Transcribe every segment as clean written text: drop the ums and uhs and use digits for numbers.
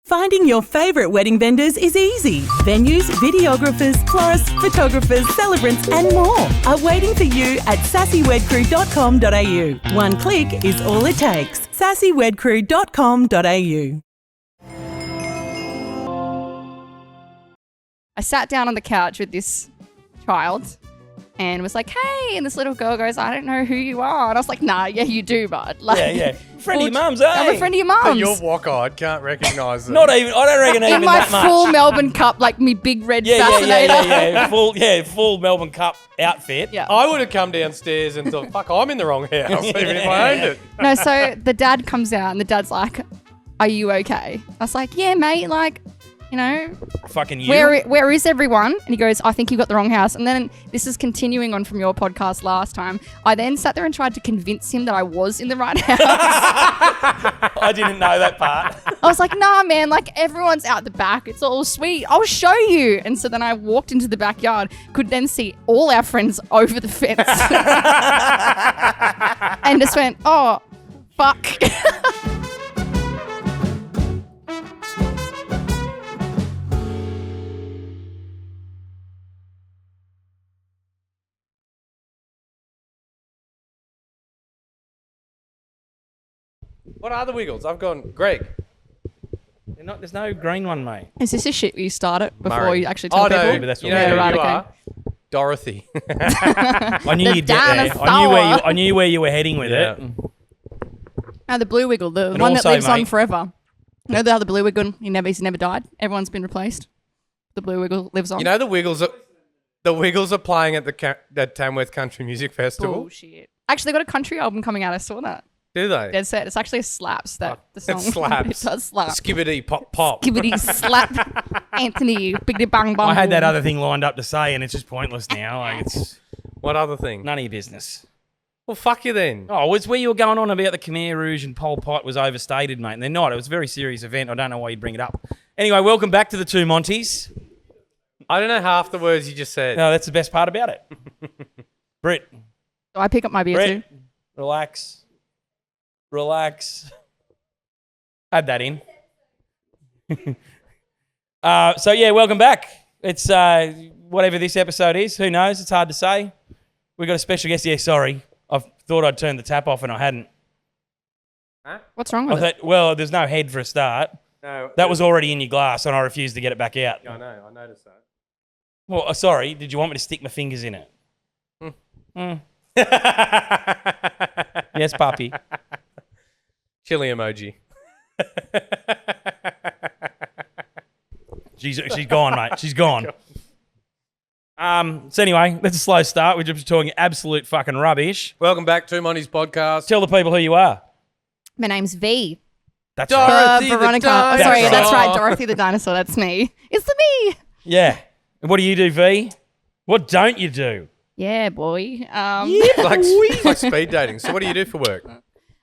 Finding your favourite wedding vendors is easy. Venues, videographers, florists, photographers, celebrants and more are waiting for you at sassywedcrew.com.au. One click is all it takes. sassywedcrew.com.au. I sat down on the couch with this child and was like, hey, and this little girl goes, I don't know who you are. And I was like, nah, yeah, you do, bud. Like, Yeah. Friend of your mum's, eh? I'm a friend of your mum's. You're wok-eyed, can't recognise it. Not even, I don't reckon even in my that much. full Melbourne Cup, like me big red fascinator. Full Melbourne Cup outfit. Yeah. I would have come downstairs and thought, fuck, I'm in the wrong house, even if I owned it. No, so the dad comes out and the dad's like, are you okay? I was like, yeah, mate, like, you know, Fucking you. where is everyone? And he goes, I think you got the wrong house. And then this is continuing on from your podcast last time. I then sat there and tried to convince him that I was in the right house. I didn't know that part. I was like, nah, man, like everyone's out the back. It's all sweet. I'll show you. And so then I walked into the backyard, could then see all our friends over the fence. And just went, oh, fuck. What are the Wiggles? I've gone, Greg. There's no green one, mate. Is this a shit you start it before Murray. you actually tell Oh, no, people? but that's you what know we who do. Right, you okay. are? Dorothy. I knew The you'd get there. dinosaur. I knew where you were heading with it. No, the blue wiggle, the And one also, that lives on mate- forever. You know the other blue wiggle? He's never died. Everyone's been replaced. The blue wiggle lives on. You know the Wiggles are playing at the Tamworth Country Music Festival. Bullshit. Actually, they got a country album coming out. I saw that. Do they? Dead set. It's actually a slaps that the song. It slaps. It does slap. Skibbity pop pop. Skibbity slap. Anthony. Biggity bang bang. I had that boom. other thing lined up to say, and it's just pointless now. Like it's What other thing? none of your business. Well, fuck you then. Oh, it's where you were going on about the Khmer Rouge and Pol Pot was overstated, mate. And they're not. It was a very serious event. I don't know why you'd bring it up. Anyway, welcome back to the two Montys. I don't know half the words you just said. No, that's the best part about it. Britt, Do I pick up my beer Brett, too? relax. Add that in. So yeah, welcome back. It's whatever this episode is. Who knows? It's hard to say. We got a special guest. Yeah, sorry. I thought I'd turned the tap off and I hadn't. What's wrong I with it? thought, well, there's no head for a start. No, That was already in your glass and I refused to get it back out. I know. I noticed that. Well, sorry. Did you want me to stick my fingers in it? Yes, puppy. Chili emoji. She's gone, mate. She's gone. So anyway, that's a slow start. We're just talking absolute fucking rubbish. Welcome back to Montys podcast. Tell the people who you are. My name's V. That's Dorothy right. the Veronica. Oh, dinosaur. sorry, that's right. Dorothy the dinosaur. That's me. It's the me. Yeah. And what do you do, V? What don't you do? Yeah, boy. It's like speed dating. So what do you do for work?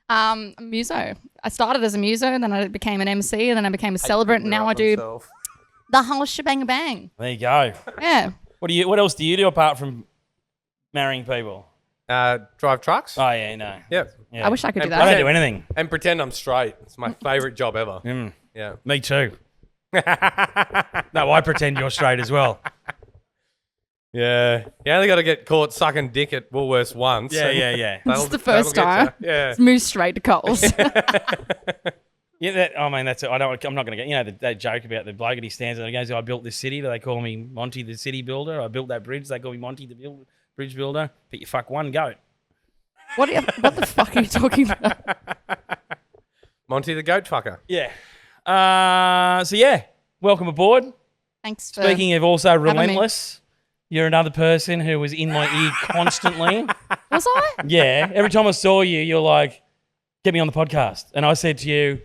A muso. I started as a muso, and then I became an MC, and then I became a celebrant, and now I do the whole shebang bang. There you go. Yeah. What else do you do apart from marrying people? Drive trucks. Oh yeah, no. Yep. Yeah. I wish I could do I don't that. do anything. And pretend I'm straight. It's my favourite job ever. Yeah. Me too. No, I pretend you're straight as well. Yeah. You only got to get caught sucking dick at Woolworths once. Yeah. This is the first time. Yeah. It's moved straight to Coles. Yeah, I'm not going to get, you know, that joke about the bloke and he stands there and goes, I built this city. Do they call me Monty the city builder? I built that bridge. They call me Monty the bridge builder. But you fuck one goat. What the fuck are you talking about? Monty the goat fucker. Yeah. So yeah, welcome aboard. Thanks for Speaking of also me. relentless, you're another person who was in my ear constantly. Was I? Yeah. Every time I saw you, you're like, get me on the podcast. And I said to you,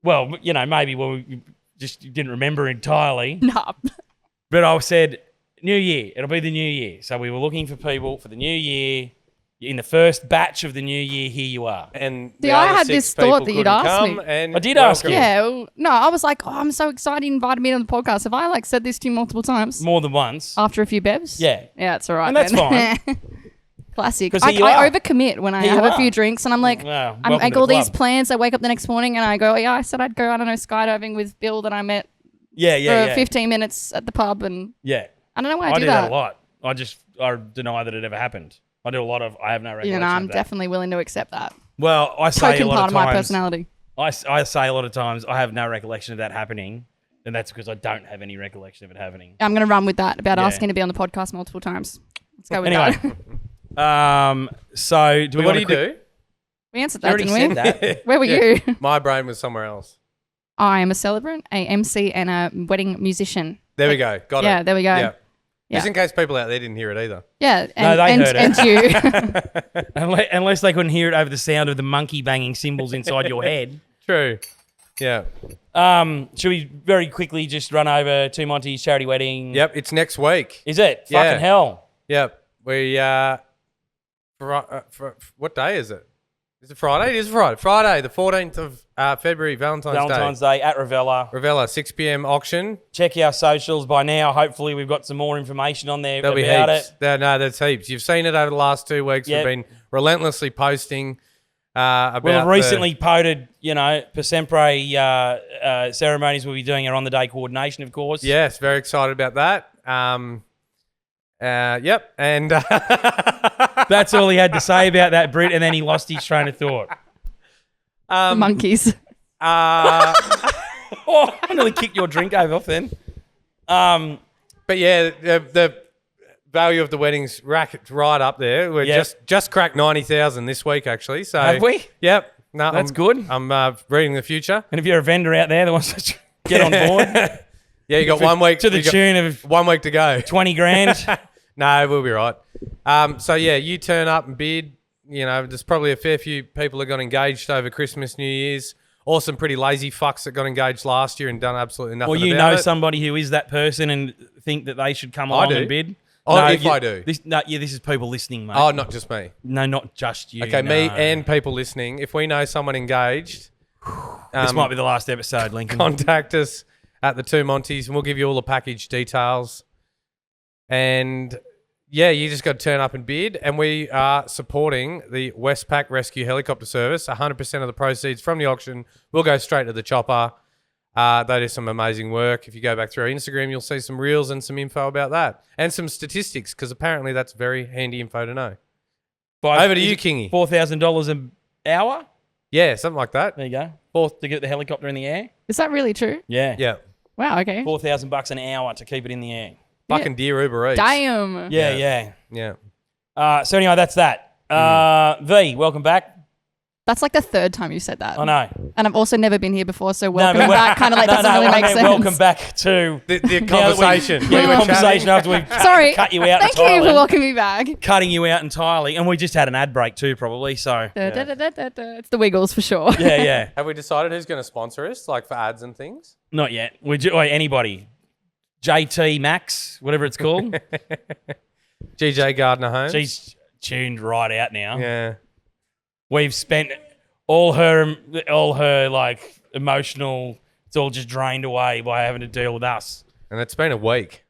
well, you know, maybe you didn't remember entirely. Nah. But I said, New Year. It'll be the New Year. So we were looking for people for the New Year. In the first batch of the New Year, here you are. And See, the I other had 6 this thought people that you'd couldn't ask come me. and I did ask welcome. you. Yeah. Well, no, I was like, oh, I'm so excited you invited me on the podcast. Have I like said this to you multiple times? More than once. After a few bevs? Yeah. Yeah, it's all right. And that's then. fine. Classic. 'Cause I here you are. overcommit when I Here you have a are. few drinks and I'm like, Wow, I welcome make to all the these club. plans. I wake up the next morning and I go, yeah, I said I'd go, I don't know, skydiving with Bill that I met for 15 minutes at the pub. And Yeah. I don't know why I I do do that that. a lot. I deny that it ever happened. I do a lot of, I have no recollection You know, I'm of that. definitely willing to accept that. Well, I say Token a lot part of of my times, personality. I say a lot of times I have no recollection of that happening, and that's because I don't have any recollection of it happening. I'm going to run with that about Yeah. asking to be on the podcast multiple times. Let's go with Anyway, that. so do we What want do to you do? We answered You that, already didn't we? said that. Where were you? My brain was somewhere else. I am a celebrant, a MC, and a wedding musician. There we go. Got it. Yeah, there we go. Yeah. Yeah. Just in case people out there didn't hear it either. Yeah, No, they heard and it. you. Unless they couldn't hear it over the sound of the monkey banging cymbals inside your head. True. Yeah. Should we very quickly just run over to Monty's charity wedding? Yep. It's next week. Is it? Yeah. Fucking hell. Yep. We what day is it? Is it Friday? It is Friday. Friday, the 14th of February, Valentine's Day at Ravella. Ravella, 6 p.m. auction. Check our socials by now. Hopefully, we've got some more information on there There'll be about heaps. it. No, there's heaps. You've seen it over the last 2 weeks. Yep. We've been relentlessly posting about We'll have the- recently posted, per sempre ceremonies. We'll be doing our on-the-day coordination, of course. Yes, very excited about that. Yep. And That's all he had to say about that, Brit, and then he lost his train of thought. Monkeys. Oh, I nearly kicked your drink over then. but yeah, the value of the wedding's racked right up there. We're Yep. just cracked 90,000 this week, actually. So Have we? Yep. No, That's good. I'm reading the future. And if you're a vendor out there that wants to get on board Yeah, you got 1 week to the you got tune of 1 week to go. 20 grand. No, we'll be right. So yeah, you turn up and bid. There's probably a fair few people that got engaged over Christmas, New Year's. Or some pretty lazy fucks that got engaged last year and done absolutely nothing Or you about know it. somebody who is that person and think that they should come along do. and bid. Oh, No, if I do. This is people listening, mate. Oh, not just me. No, not just you. Okay, me no. and people listening. If we know someone engaged, This might be the last episode, Lincoln. contact us at the two Montys and we'll give you all the package details. And yeah, you just got to turn up and bid. And we are supporting the Westpac Rescue Helicopter Service. 100% of the proceeds from the auction will go straight to the chopper. They do some amazing work. If you go back through our Instagram, you'll see some reels and some info about that. And some statistics, because apparently that's very handy info to know. Over to you, Kingy. $4,000 an hour? Yeah, something like that. There you go. To get the helicopter in the air? Is that really true? Yeah. Yeah. Wow, okay. $4,000 an hour to keep it in the air. Fucking dear Uber Eats. Damn. Yeah. Yeah. So anyway, that's that. V, welcome back. That's like the third time you said that. I know. And I've also never been here before, so welcome but back kind of like doesn't really make sense. Welcome back to The conversation. Yeah, the conversation after we've Sorry. cut you out Thank entirely. you for welcoming me back. Cutting you out entirely. And we just had an ad break too, probably. So, It's the Wiggles for sure. yeah. Have we decided who's going to sponsor us, like for ads and things? Not yet. Anybody. JT Max, whatever it's called. GJ Gardner Homes. She's tuned right out now. Yeah. We've spent all her like emotional, it's all just drained away by having to deal with us. And it's been a week.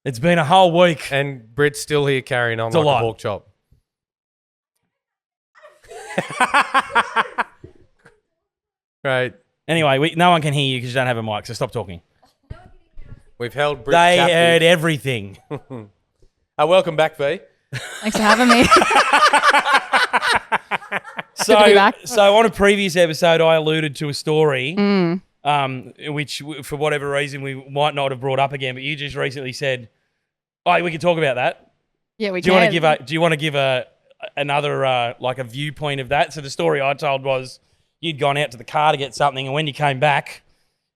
It's been a whole week. And Britt's still here carrying on It's a like lot. a pork chop. Right. Anyway, no one can hear you because you don't have a mic, so stop talking. We've held Britt They captive. heard everything. Welcome back, V. Thanks for having me. So, to be back. so on a previous episode, I alluded to a story, which for whatever reason we might not have brought up again. But you just recently said, "Oh, we can talk about that." Yeah, we Do you can. want to give another like a viewpoint of that? So the story I told was you'd gone out to the car to get something, and when you came back,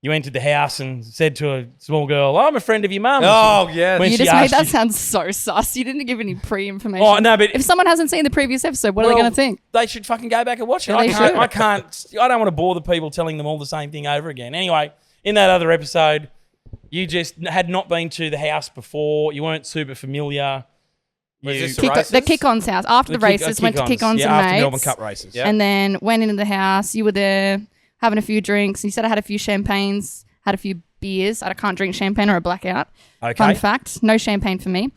you entered the house and said to a small girl, "I'm a friend of your mum." Oh, yeah. When You she just made asked that you- sound so sus. You didn't give any pre-information. Oh no, but If someone hasn't seen the previous episode, what are they well, going to think? They should fucking go back and watch it. Yeah, they should. I can't. I don't want to bore the people telling them all the same thing over again. Anyway, in that other episode, you just had not been to the house before. You weren't super familiar. Was You- this the races? The Kick-On's house. After the races, went to Kick-Ons. Kick-On's yeah, and after mates. Melbourne Cup races. Yeah. And then went into the house. You were there having a few drinks. You said I had a few champagnes, had a few beers. I can't drink champagne or a blackout. Okay. Fun fact, no champagne for me.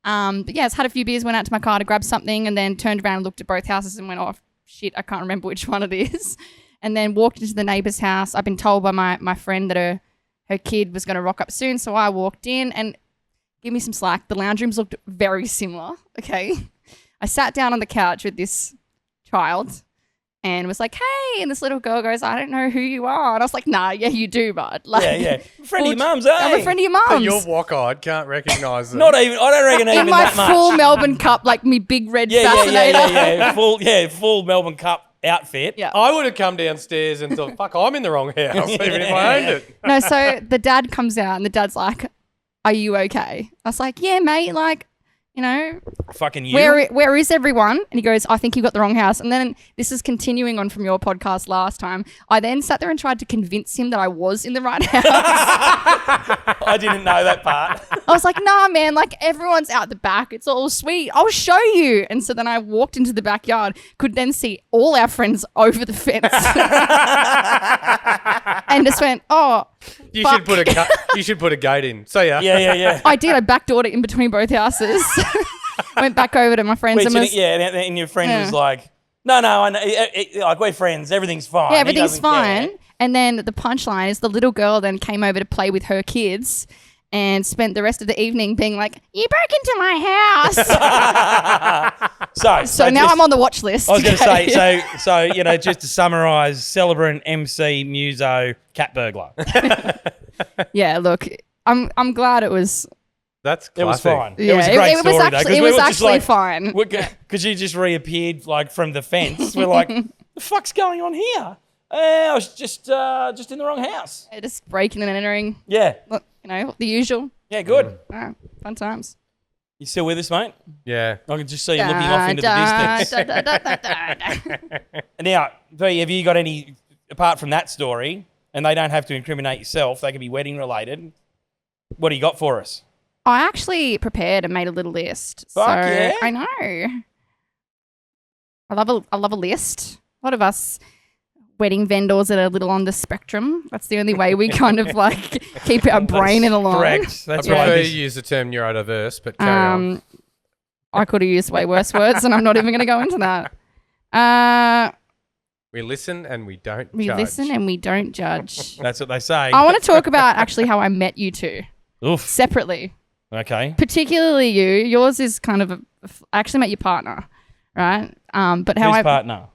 But yeah, I had a few beers, went out to my car to grab something, and then turned around and looked at both houses and went, oh, shit, I can't remember which one it is. And then walked into the neighbour's house. I've been told by my friend that her kid was going to rock up soon. So I walked in and give me some slack. The lounge rooms looked very similar. Okay. I sat down on the couch with this child and was like, hey. And this little girl goes, I don't know who you are. And I was like, nah, yeah, you do, bud. Like, Yeah. Friend of your mum's, eh? I'm a friend of your But mum's. you're wok-eyed, can't recognise them. Not even, I don't reckon even in my that much. full Melbourne Cup, like me big red fascinator. Full Melbourne Cup outfit. Yeah. I would have come downstairs and thought, fuck, I'm in the wrong house, even if I owned it. No, so the dad comes out and the dad's like, are you okay? I was like, yeah, mate, like, you know, Fucking you. where is everyone? And he goes, I think you got the wrong house. And then this is continuing on from your podcast last time. I then sat there and tried to convince him that I was in the right house. I didn't know that part. I was like, nah, man, like everyone's out the back. It's all sweet. I'll show you. And so then I walked into the backyard, could then see all our friends over the fence. And just went, oh, You fuck. you should put a gate in. So yeah. Yeah. I did. I backdoored it in between both houses. Went back over to my friends. Which, and was, and your friend Yeah. was like, no, I know, like we're friends, everything's fine. yeah, He everything's doesn't fine. care. And then the punchline is the little girl then came over to play with her kids and spent the rest of the evening being like, you broke into my house. So now I'm on the watch list. I was going to okay? say, so you know, just to summarise, celebrant, MC, muso, cat burglar. Yeah, look, I'm glad it was. That's It was classic. fine. Yeah, it was a great story, though, 'cause it we was were just actually like, fine. Because you just reappeared like from the fence. We're like, the fuck's going on here? I was just in the wrong house. Yeah, just breaking and entering. Yeah, Look, you know, the usual. yeah, good. Ah, fun times. You still with us, mate? Yeah. I can just see you looking off into the distance. Now, V, have you got any, apart from that story, and they don't have to incriminate yourself, they can be wedding related, what do you got for us? I actually prepared and made a little list. Fuck so yeah. I know. I love a list. A lot of us wedding vendors that are a little on the spectrum. That's the only way we kind of like keep our brain in a line. Correct. That's I prefer right. you use the term neurodiverse, but carry on. I could have used way worse words, and I'm not even going to go into that. We listen and we don't We judge. listen and we don't judge. That's what they say. I want to talk about actually how I met you two Oof. separately. Okay. Particularly you. Yours is kind of I actually met your partner, right? But how Whose partner?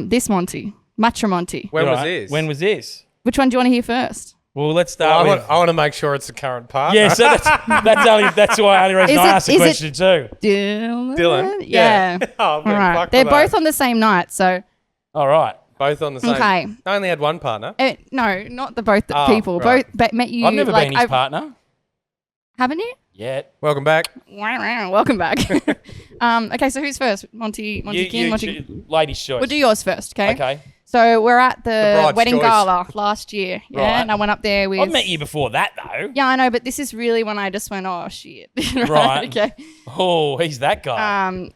this Monty, Macho Monty. When was Right. this? When was this? Which one do you want to hear first? Well, let's Well, start with. I want to make sure it's the current partner. Yeah, so that's why only reason Is I it- asked the is it- question too. Dylan? Yeah. Oh, All man, right. fuck They're for both that. on the same night, so All right. Both on the same. Okay. I only had one partner. no, not the both the Oh, people. right. Both met you. I've never like, been his partner haven't you? yet. Welcome back. Welcome back. Okay, so who's first? Monty King. Monty. Ladies' choice. We'll do yours first, okay? Okay. So we're at the bride's wedding choice. gala last year, yeah, Right. and I went up there with. I've met you before that though. Yeah, I know, but this is really when I just went, oh shit. Right. Okay. Oh, he's that guy.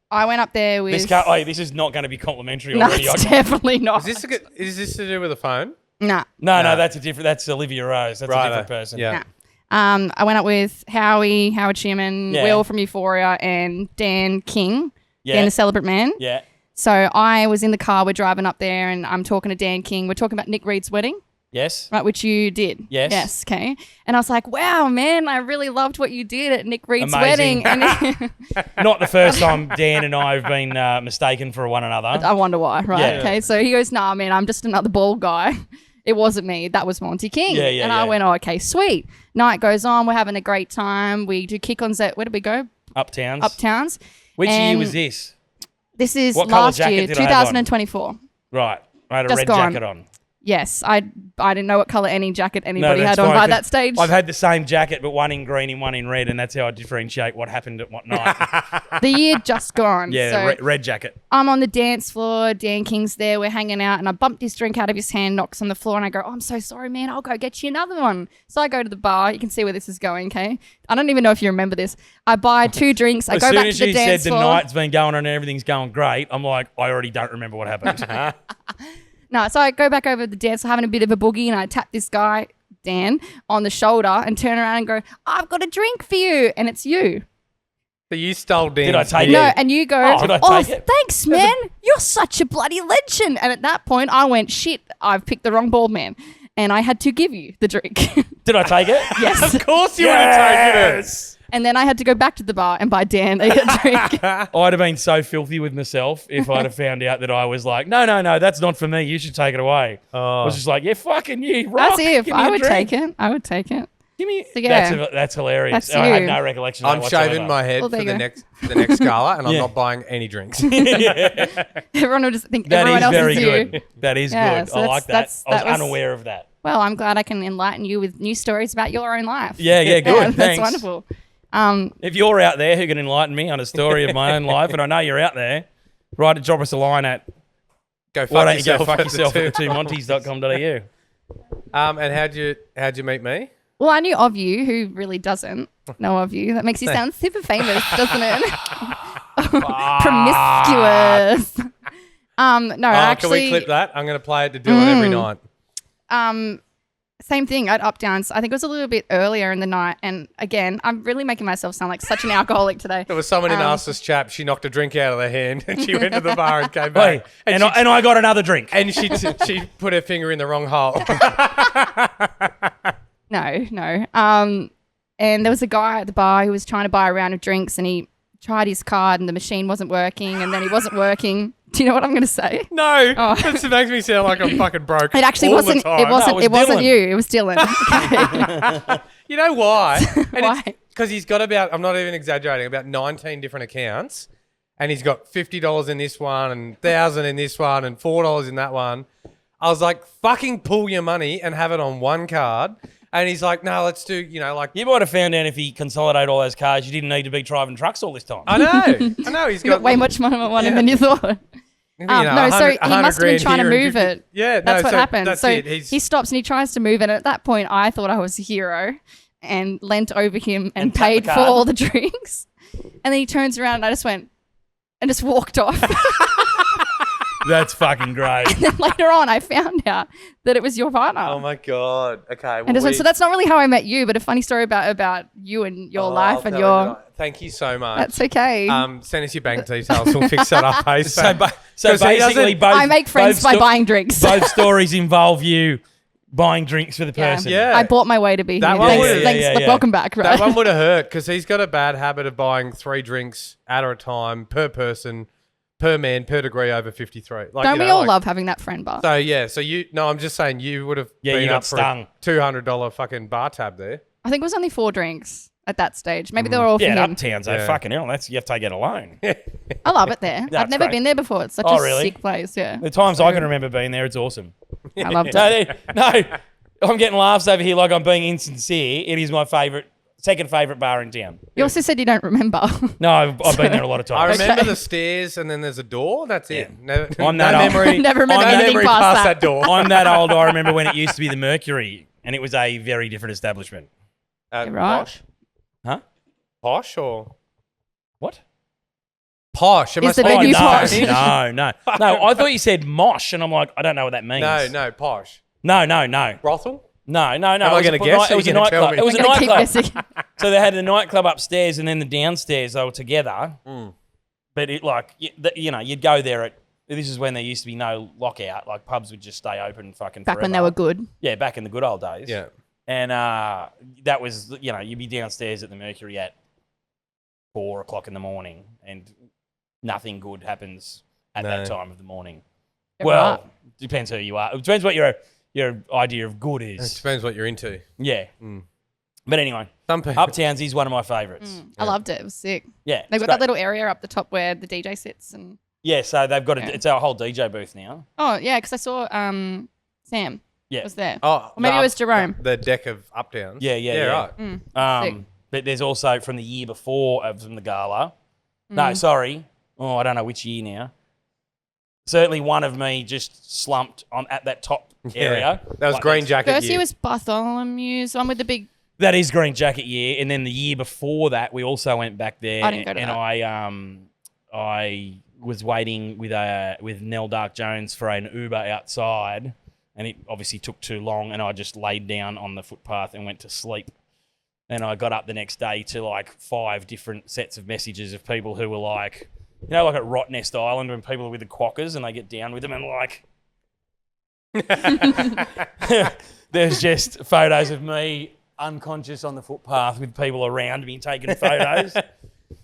I went up there with. This is not going to be complimentary No, already. it's definitely not. Is this to do with the phone? Nah. No, No. that's a different. That's Olivia Rose. That's a Righto. different person. Yeah. Nah. I went up with Howard Shearman, Yeah. Will from Euphoria, and Dan King, Yeah. Dan the Celebrant Man. Yeah. So I was in the car, we're driving up there, and I'm talking to Dan King. We're talking about Nick Reed's wedding, Yes. right, which you did. Yes. Yes, okay. And I was like, wow, man, I really loved what you did at Nick Reed's Amazing. wedding. And Not the first time Dan and I have been mistaken for one another. I wonder why, right? Yeah. Okay, so he goes, nah, man, I'm just another bald guy. It wasn't me. That was Monty King. Yeah, yeah, and yeah. I went, oh, okay, sweet. Night goes on. We're having a great time. We do kick-ons at, where did we go? Uptowns. Uptowns. Which year And was this? This is What colour last jacket year, did I have on? 2024. Right. I had a Just red gone. jacket on. Yes, I didn't know what colour any jacket anybody that's had on fine, by 'cause that stage. I've had the same jacket, but one in green and one in red, and that's how I differentiate what happened at what night. The year just gone. Yeah, So red jacket. I'm on the dance floor. Dan King's there. We're hanging out, and I bumped his drink out of his hand, knocks on the floor, and I go, oh, I'm so sorry, man. I'll go get you another one. So I go to the bar. You can see where this is going, okay? I don't even know if you remember this. I buy 2 drinks. I As go soon back as to the you said dance the floor. night's been going on and everything's going great, I'm like, I already don't remember what happened. No, so I go back over the dance, having a bit of a boogie, and I tap this guy Dan, on the shoulder and turn around and go, "I've got a drink for you," and it's you. So you stole Dan's Did I take No, it? and you go, Did I "Oh, take it? thanks, man. You're such a bloody legend." And at that point, I went, "Shit, I've picked the wrong bald man," and I had to give you the drink. Did I take it? Yes. Of course you would have taken it. And then I had to go back to the bar and buy Dan a drink. I'd have been so filthy with myself if I'd have found out that I was like, no, that's not for me. You should take it away. I was just like, yeah, fucking you, rock. As if Give me I a would drink. take it. I would take it. Give me. So, yeah. That's hilarious. That's I had you. no recollection. Of I'm that whatsoever. shaving my head Well, for there you the next gala, and I'm Yeah. not buying any drinks. Everyone would just think That everyone is else very is you. good. That is Yeah, good. so I like that. that's- I was that was- unaware of that. Well, I'm glad I can enlighten you with new stories about your own life. Yeah, good. That's Thanks. wonderful. If you're out there who can enlighten me on a story of my own life, and I know you're out there, drop us a line at Go fuck why don't you go yourself fuck at yourself the at two. the2montys.com.au. And how'd you meet me? Well, I knew of you, who really doesn't know of you. That makes you sound super famous, doesn't it? Promiscuous. No, actually, can we clip that? I'm going to play it to Dylan every night. Same thing. I'd up down. I think it was a little bit earlier in the night. And again, I'm really making myself sound like such an alcoholic today. There was someone in Arse's chap. She knocked a drink out of their hand, and she went to the bar and came Wait, back. and I got another drink. And she put her finger in the wrong hole. No. And there was a guy at the bar who was trying to buy a round of drinks, and he tried his card, and the machine wasn't working, and then he wasn't working. Do you know what I'm going to say? No, Oh. that makes me sound like I'm fucking broke. It actually all wasn't. The time. It wasn't. No, it was it wasn't Dylan. you. It was Dylan. Okay. You know why? Why? Because he's got about, I'm not even exaggerating, about 19 different accounts. And he's got $50 in this one and $1,000 in this one and $4 in that one. I was like, fucking pull your money and have it on one card. And he's like, no, let's do, like... You might have found out if he consolidated all those cars, you didn't need to be driving trucks all this time. I know. He's You got way much more money than you thought. No, so he 100 must have been grand trying to here and move 50 it. Yeah, That's what happened. That's so it. he stops and he tries to move it. And at that point, I thought I was a hero and leant over him and tapped paid the for card. all the drinks. And then he turns around and I just went and just walked off. That's fucking great. And then later on, I found out that it was your partner. Oh my God. Okay. Well, and just went, so that's not really how I met you, but a funny story about you and your life and your. Thank you so much. That's okay. Send us your bank details. We'll fix that up. Hey, So 'Cause he basically, doesn't- both I make friends by buying drinks. Both stories involve you buying drinks for the person. Yeah. I bought my way to be That here. one Thanks. was- Thanks. yeah. Welcome back. Right. That one would have hurt because he's got a bad habit of buying 3 drinks at a time per person, per man, per degree over 53. Like, Don't we all love having that friend bar? So yeah, I'm just saying you would have Yeah, been you up got for stung. a $200 fucking bar tab there. I think it was only 4 drinks at that stage. Maybe they were all for Yeah, him. Uptowns, Yeah. fucking hell. You have to take it alone. I love it there. I've That's never great. been there before. It's such Oh, a really? sick place. Yeah, The times I can remember being there, it's awesome. I loved No, it. I'm getting laughs over here like I'm being insincere. It is my second favourite bar in town. You also said you don't remember. No, I've been there a lot of I times. remember the stairs and then there's a door. That's it. Never, I'm no that old. memory. Never remember no anything memory past that. door. I'm that old. I remember when it used to be the Mercury, and it was a very different establishment. right. Posh? Huh? Posh or What? posh? It Is must the be venue no, posh? no. I thought you said mosh, and I'm like, I don't know what that means. No, posh. No. Brothel? No. Am I It was gonna a guess or It was you a gonna tell nightclub. me? It was a I'm gonna keep nightclub. guessing. So they had the nightclub upstairs and then the downstairs. They were together. But it you'd go there this is when there used to be no lockout. Like pubs would just stay open fucking Back when they were good. Yeah, back in the good old days. Yeah. And that was, you'd be downstairs at the Mercury at 4 o'clock in the morning and nothing good happens at that time of the morning. You're Well, right. depends who you are. It depends what your idea of good It is. depends what you're into. Yeah. But anyway, Some people. Uptowns is one of my favourites. I loved it. It was sick. Yeah. They've it's got that great. little area up the top where the DJ sits and. Yeah, so they've got Yeah. it's our whole DJ booth now. Oh yeah, because I saw Sam Yeah. was there. Oh, Or maybe it was Jerome. The deck of Uptowns. Yeah. right. Sick. But there's also from the year before from the gala. No, sorry. Oh, I don't know which year now. Certainly one of me just slumped at that top area. That was Like, green that's- jacket. First year. year was Bartholomew's. One with the big. That is Green Jacket year, and then the year before that, we also went back there. I didn't go to and that. I was waiting with Nell Dark Jones for an Uber outside, and it obviously took too long, and I just laid down on the footpath and went to sleep. And I got up the next day to like 5 different sets of messages of people who were like, you know, like at Rottnest Island when people are with the quokkas and they get down with them and like, there's just photos of me unconscious on the footpath with people around me taking photos.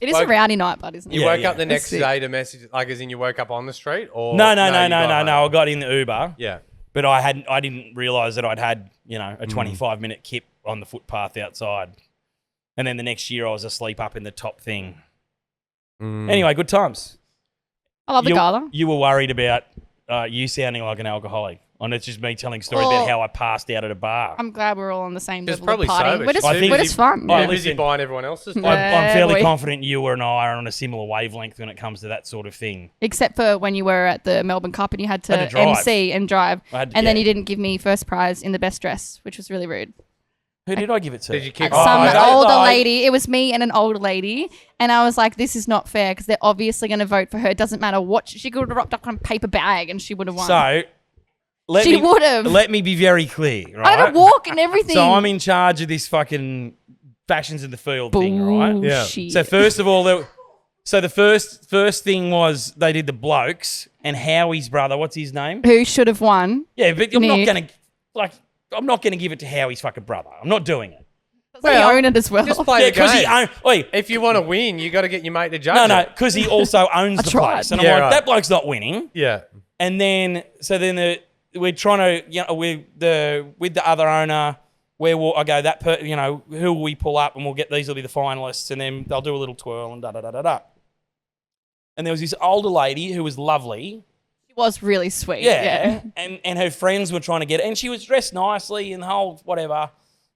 It is a rowdy night, bud, isn't it? You woke up the next day to message, like as in you woke up on the street, or No. I got in the Uber. Yeah. But I didn't realise that I'd had, you know, a 25-minute kip on the footpath outside. And then the next year I was asleep up in the top thing. Anyway, good times. I love the gala. You were worried about you sounding like an alcoholic. And it's just me telling a story about how I passed out at a bar. I'm glad we're all on the same level probably of partying. sober. We're just fun. Oh, You're busy buying everyone else's. I'm fairly confident you and I are on a similar wavelength when it comes to that sort of thing. Except for when you were at the Melbourne Cup and you had to MC and drive. Then you didn't give me first prize in the best dress, which was really rude. Who did I give it to? Did you kick Some older lady. It was me and an older lady. And I was like, this is not fair because they're obviously going to vote for her. It doesn't matter what. She could have rocked up on a paper bag and she would have won. So... She would have. Let me be very clear, right? I had to walk and everything. So I'm in charge of this fucking Fashions in the Field thing, right? Yeah. So first of all, the first thing was they did the blokes and Howie's brother. What's his name? Who should have won? Yeah, but I'm not gonna give it to Howie's fucking brother. I'm not doing it. He own it as well. Just play the game. He if you want to win, you got to get your mate to judge No, it. because he also owns the place, and I'm like, that bloke's not winning. Yeah. And then we're trying to, you know, with the other owner, I go, who will we pull up, and we'll get these will be the finalists, and then they'll do a little twirl and da. And there was this older lady who was lovely. She was really sweet. Yeah. And her friends were trying to get it, and she was dressed nicely and the whole whatever.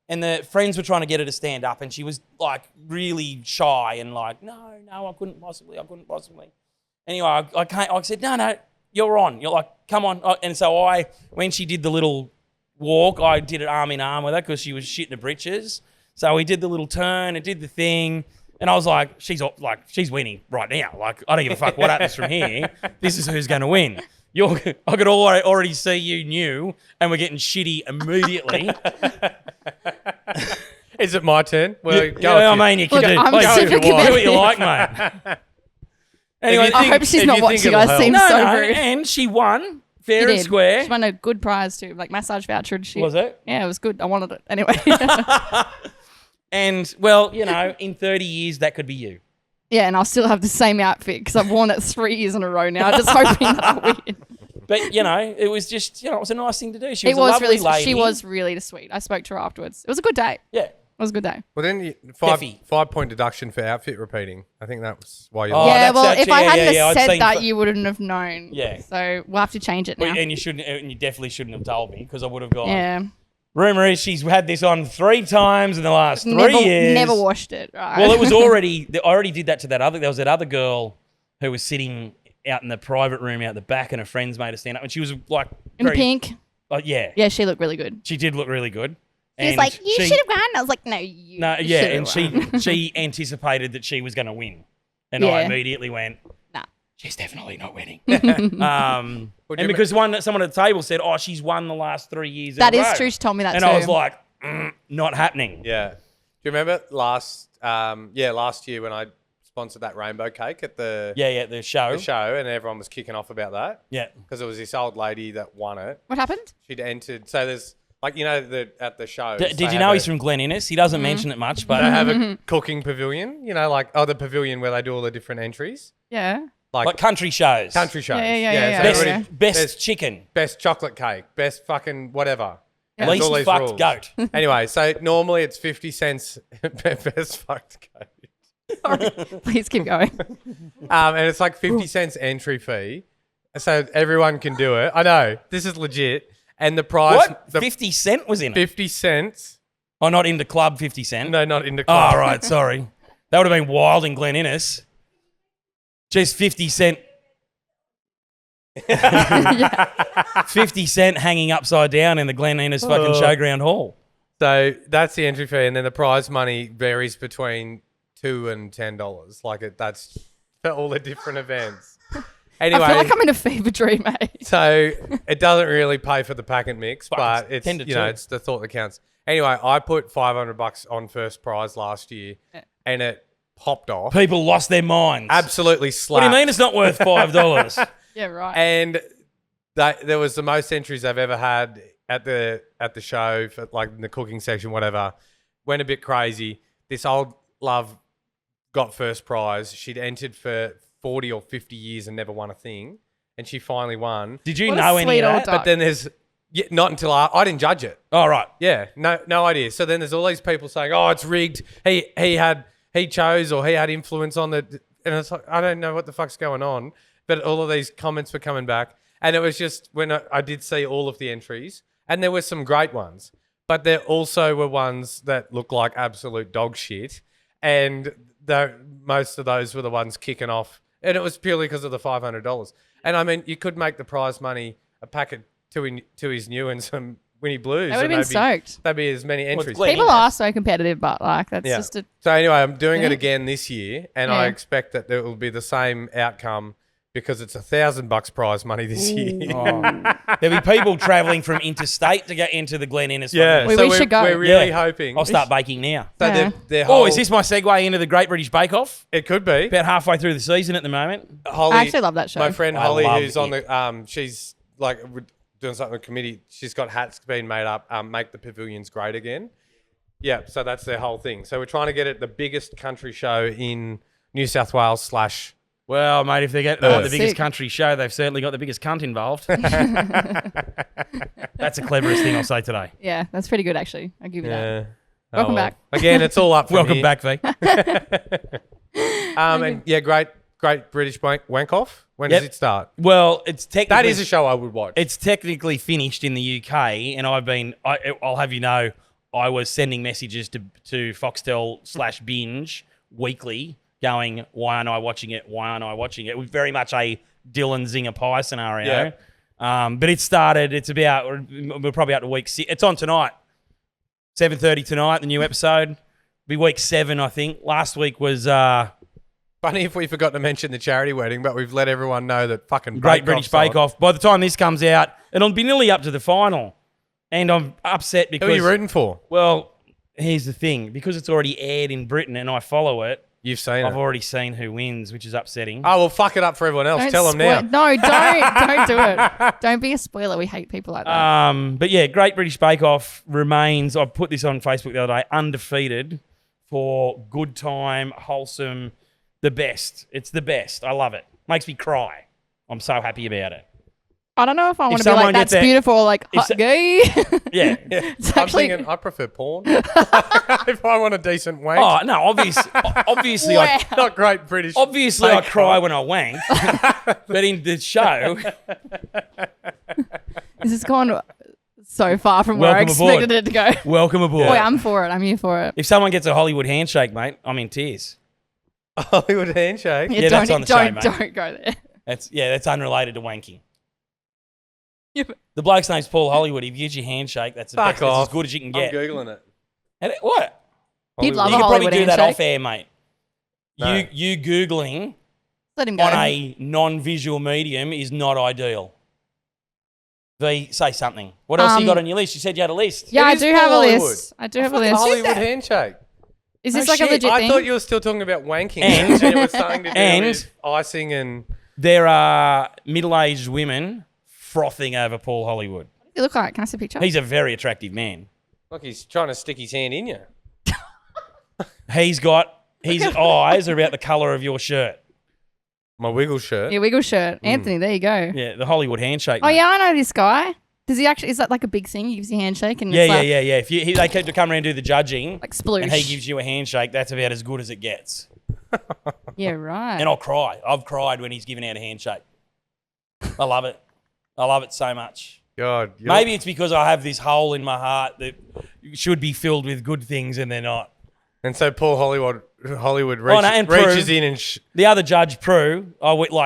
And the friends were trying to get her to stand up, and she was like really shy and like, no, I couldn't possibly. Anyway, I said, no, you're on. You're like, come on. And so when she did the little walk, I did it arm in arm with her because she was shitting her britches. So we did the little turn and did the thing. And I was like, she's winning right now. Like, I don't give a fuck what happens from here. This is who's going to win. I could already see you knew, and we're getting shitty immediately. Is it my turn? Well, you can do what you like, mate. Anyway, I hope she's not watching. I seem so rude. And she won fair and square. She won a good prize too, like massage voucher and shit. Was it? Yeah, it was good. I wanted it anyway. And well, you know, in 30 years that could be you. Yeah, and I'll still have the same outfit because I've worn it 3 years in a row now, just hoping that I win. But, you know, it was just, you know, it was a nice thing to do. She was a lovely lady. She was really sweet. I spoke to her afterwards. It was a good day. Yeah. It was a good day. Well, then 5-point deduction for outfit repeating. I think that was why you yeah, well, if I hadn't have said that, you wouldn't have known. Yeah. So we'll have to change it now. And you definitely shouldn't have told me because I would have gone. Yeah. Rumour is she's had this on 3 times in the last 3 years. Never washed it. Right? Well, it was already, I already did that to there was that other girl who was sitting out in the private room out the back, and her friends made her stand up, and she was like in pink. Yeah. Yeah, she looked really good. She did look really good. She was like, you should have won. I was like, no, you. No, yeah, and she anticipated that she was going to win, and I immediately went, nah, she's definitely not winning. And because someone at the table said, oh, she's won the last 3 years. That is true. She told me that and too. I was like, not happening. Yeah. Do you remember last year when I sponsored that rainbow cake at the the show, and everyone was kicking off about that? Yeah, because it was this old lady that won it. What happened? She'd entered. So there's at the show. Did you know he's from Glen Innes? He doesn't mention it much, but they have a cooking pavilion. You know, like the pavilion where they do all the different entries. Yeah. Like country shows. Country shows. Yeah. Best chicken. Best chocolate cake. Best fucking whatever. Yeah. Least fucked rules. Goat. Anyway, so normally it's 50 cents best fucked goat. Sorry. Please keep going. And it's like 50 cents entry fee. So everyone can do it. I know. This is legit. And the prize... What? 50 Cent was in it? 50 cents. Oh, not in the club 50 Cent? No, not in the club. Oh, right. Sorry. That would have been wild in Glen Innes. Just 50 Cent. 50 Cent hanging upside down in the Glen Innes fucking showground hall. So that's the entry fee, and then the prize money varies between $2 and $10. That's for all the different events. Anyway, I feel like I'm in a fever dream, mate. so it doesn't really pay for the packet mix, but it's it's 10 to 2. it's the thought that counts. Anyway, I put $500 on first prize last year, and it popped off. People lost their minds. Absolutely What slapped. do you mean it's not worth $5? Yeah, right. And there was the most entries I've ever had at the show, for like in the cooking section, whatever. Went a bit crazy. This old love got first prize. She'd entered for 40 or 50 years and never won a thing, and she finally won. Did you What a know any sweet of old that? duck. But then there's not until I didn't judge it. Oh, right. Yeah, no idea. So then there's all these people saying, "Oh, it's rigged. He chose or he had influence on the," and it's like, I don't know what the fuck's going on. But all of these comments were coming back, and it was just when I did see all of the entries, and there were some great ones, but there also were ones that looked like absolute dog shit, and most of those were the ones kicking off, and it was purely because of the $500. And I mean, you could make the prize money a packet to his new and some Winnie Blues. They would have been soaked. That'd be as many entries. Glenn People Innes. are so competitive, but like that's just a. So anyway, I'm doing it Yeah. again this year, and I Yeah. expect that there will be the same outcome because it's $1,000 prize money this year. Oh. There'll be people travelling from interstate to get into the Glen Innes. Yeah, We so should go. We're really Yeah. hoping. I'll start baking now. So Yeah. their Oh, whole, is this my segue into the Great British Bake Off? It could be. About halfway through the season at the moment. Holly, I actually love that show. My friend I Holly, love who's on it. the she's like doing something with the committee. She's got hats being made up. Make the pavilions great again. Yeah, so that's their whole thing. So we're trying to get it the biggest country show in New South Wales / Well, mate, if they get Oh, the biggest sick. country show, they've certainly got the biggest cunt involved. That's the cleverest thing I'll say today. Yeah, that's pretty good actually. I'll give you that. Yeah. Welcome back. Again, it's all up. From Welcome here. back, V. And yeah, great British wank off. When Yep. does it start? Well, it's technically That is a show I would watch. It's technically finished in the UK, and I'll have you know, I was sending messages to Foxtel / Binge weekly, going, "Why aren't I watching it? Why aren't I watching it?" It was very much a Dylan Zinger Pie scenario. But it started. It's about. We're probably up to week 6. It's on tonight, 7:30 tonight. The new episode. Be week 7, I think. Last week was Funny if we forgot to mention the charity wedding, but we've let everyone know that fucking Great British Bake Off. By the time this comes out, it'll be nearly up to the final, and I'm upset because. Who are you rooting for? Well, here's the thing. Because it's already aired in Britain and I follow it, You've seen I've it. already seen who wins, which is upsetting. Oh, well, fuck it up for everyone else. Don't Tell them now. No, don't do it. Don't be a spoiler. We hate people like that. But yeah, Great British Bake Off remains, I put this on Facebook the other day, undefeated for good time, wholesome, the best. It's the best. I love it. Makes me cry. I'm so happy about it. I don't know if I want to be someone like, that's gets a- beautiful, or like, if hot so- gay. Yeah. It's I'm actually. thinking I prefer porn. If I want a decent wank. Oh, no, obviously, Wow. Not Great British. Obviously, I Bake cry Off. when I wank, but in the show, This has gone so far from where I Welcome aboard. expected it to go. welcome aboard. Boy, I'm for it. I'm here for it. If someone gets a Hollywood handshake, mate, I'm in tears. Hollywood handshake. Yeah, that's on the show, mate. Don't go there. That's unrelated to wanking. Yeah, but- The bloke's name's Paul Hollywood. If you use your handshake, that's the Fuck best. That's off. as good as you can I'm get. Googling it. And what? He'd love You a could probably Hollywood do that handshake. off air, mate. No. You Googling Let him go. on a non-visual medium is not ideal. V, say something. What else you got on your list? You said you had a list. Yeah, It I is do have a Paul list. Hollywood. I do have a A list. Hollywood handshake. Is this Oh, like a shit. legit I thing? thought you were still talking about wanking. And- And it was something to do and- with icing and... There are middle-aged women frothing over Paul Hollywood. What does he look like? Can I see a picture? He's a very attractive man. Look, he's trying to stick his hand in you. His eyes are about the colour of your shirt. My wiggle shirt. Your wiggle shirt. Anthony, there you go. Yeah, the Hollywood handshake. Oh, mate. yeah, I know this guy. Does he actually, is that like a big thing? He gives you a handshake and Yeah, it's like, yeah. If they keep to come around and do the judging, like sploosh. and he gives you a handshake, that's about as good as it gets. Yeah, right. And I'll cry. I've cried when he's giving out a handshake. I love it. I love it so much. God. Maybe it's because I have this hole in my heart that should be filled with good things and they're not. And so Paul Hollywood no, and Prue. reaches in and... The other judge, Prue,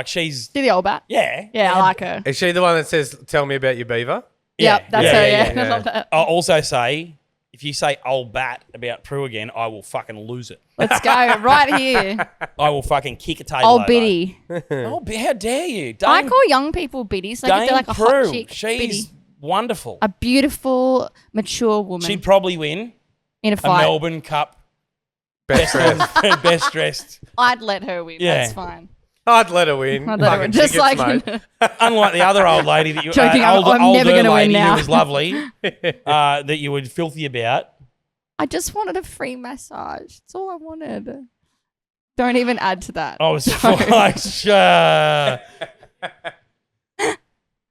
she's, See the old bat? yeah. Yeah, I like her. Is she the one that says, tell me about your beaver? Yep, that's her, yeah. I love that. I'll also say if you say old bat about Prue again, I will fucking lose it. Let's go right here. I will fucking kick a table Old over. biddy. How dare you? I Dame, call young people biddies. Like if Dame they're like a Prue, hot chick. she's Biddy. wonderful. A beautiful, mature woman She'd probably win in a a fight. Melbourne Cup Best dressed. best dressed. I'd let her win. Yeah. That's fine. I'd let her win. I'd let her Fucking win. Just tickets, like mate. Unlike the other old lady that you, Joking, I'm older never gonna win lady now. who was lovely, that you were filthy about. I just wanted a free massage. That's all I wanted. Don't even add to that. I was Sorry. like,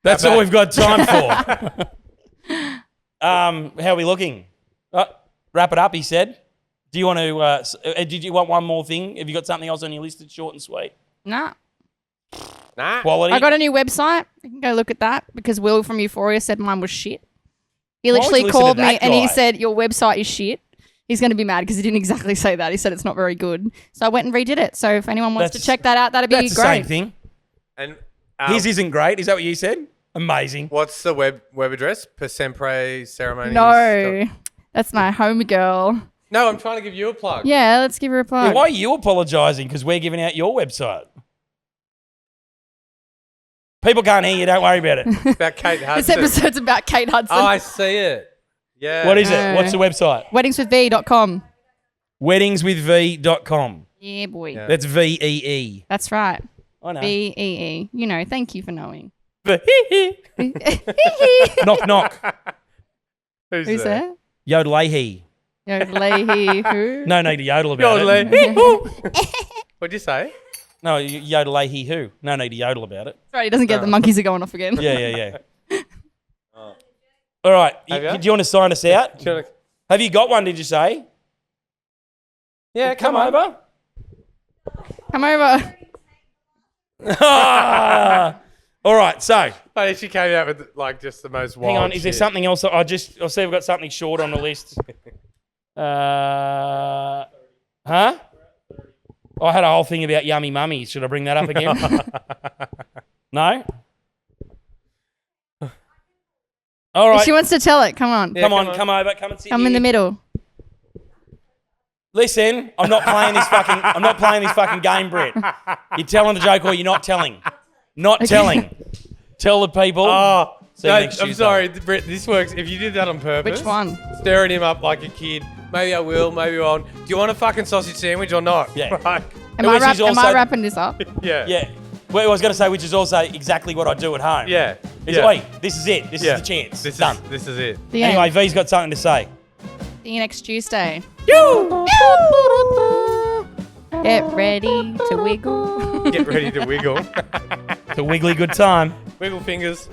that's all we've got time for. How are we looking? Wrap it up, he said. Do you want to, did you want one more thing? Have you got something else on your list that's short and sweet? Nah. Quality? I got a new website. You can go look at that because Will from Euphoria said mine was shit. He Why would literally you listen to called me that and he guy? said, your website is shit. He's going to be mad because he didn't exactly say that. He said it's not very good. So I went and redid it. So if anyone wants to check that out, that'd be That's great. the same thing. And His isn't great. Is that what you said? Amazing. what's the web address? Per Sempre Ceremonies. No, that's my home girl. No, I'm trying to give you a plug. Yeah, let's give her a plug. Yeah, why are you apologising? Because we're giving out your website. People can't hear you. Don't worry about it. About Kate This Hudson. episode's about Kate Hudson. Oh, I see it. Yeah. What is it? What's the website? Weddingswithv.com. Weddingswithv.com. Yeah, boy. Yeah. That's VEE. That's right. I know. VEE. You know, thank you for knowing. Knock, knock. Who's there? Yodelahi. Yodelahi who? No need to yodel about it. Yodelay. What'd you say? No, Yodelahi who? No need to yodel about it. Sorry, he doesn't get the monkeys are going off again. Yeah. All right. Have ya? Do you want to sign us out? Do you wanna- Have you got one, did you say? Yeah, Come over. Come over. All right, so But she came out with like just the most wild hang on. Is there shit. something else? I'll see if we've got something short on the list. Huh? I had a whole thing about yummy mummies. Should I bring that up again? No? All If right. she wants to tell it, come on. Yeah, Come on, come on. come over. Come and sit Come in here. the middle. Listen, I'm not playing this fucking game, Brett. You're telling the joke or you're not telling. Not telling. Tell the people. Oh, See you no, next I'm Tuesday. sorry, Brett. This works. If you did that on purpose, Which one? Staring him up like a kid. Maybe I will. Maybe I won't. Do you want a fucking sausage sandwich or not? Yeah. Right. Am Which I is also- wrapping this up? Yeah. Yeah. Well, I was going to say, which is also exactly what I do at home. Yeah. Is yeah. wait, this is it. This Yeah. is the chance. This Done. This is it. The Anyway, end. V's got something to say. See you next Tuesday. Get ready to wiggle. Get ready to wiggle. It's a wiggly good time. Wiggle fingers.